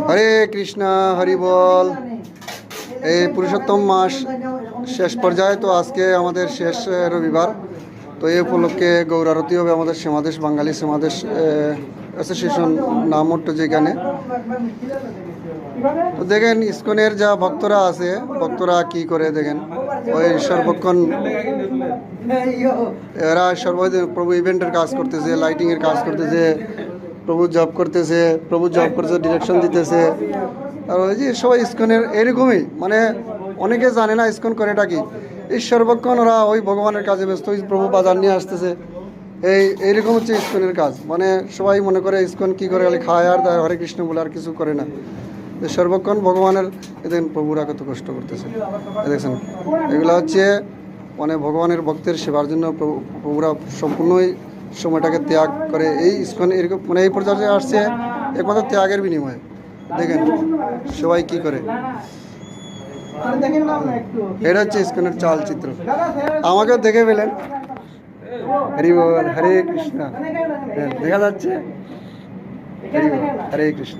হরে কৃষ্ণ, হরি বল। এই পুরুষোত্তম মাস শেষ পর্যায়ে, তো আজকে আমাদের শেষ রবিবার। তো এই উপলক্ষে গৌরারতি হবে আমাদের সীমাদেশ বাঙালি সীমাদেশ অ্যাসোসিয়েশন নামট্ট যেখানে। তো দেখেন ইসকনের যা ভক্তরা আছে, ভক্তরা কি করে দেখেন, ওই সর্বক্ষণ এরা সর্বদিন প্রভু ইভেন্টের কাজ করতেছে, লাইটিংয়ের কাজ করতেছে, প্রভু জব করতেছে, ডিরেকশন দিতেছে। আর ওই যে সবাই ইসকনের এরকমই, মানে অনেকে জানে না ইসকন করেটা কি। এই সর্বক্ষণ ওরা ওই ভগবানের কাজে ব্যস্ত, ওই প্রভু বাজার নিয়ে আসতেছে। এইরকম হচ্ছে ইসকনের কাজ। মানে সবাই মনে করে ইসকন কী করে, খালি খায় আর হরে কৃষ্ণ বলে আর কিছু করে না। সর্বক্ষণ ভগবানের এদের প্রভুরা কত কষ্ট করতেছে দেখছেন। এগুলো হচ্ছে মানে ভগবানের ভক্তের সেবার জন্য প্রভুরা সম্পূর্ণই সময়টাকে ত্যাগ করে। এই ইসকন এরকম মানে এই পর্যায়ে আসছে একমাত্র ত্যাগের বিনিময়ে। দেখেন সবাই কি করে। এটা হচ্ছে ইসকনের চালচিত্র। আমাকেও দেখে পেলেন। হরি বল, হরে কৃষ্ণ। দেখা যাচ্ছে হরে কৃষ্ণ।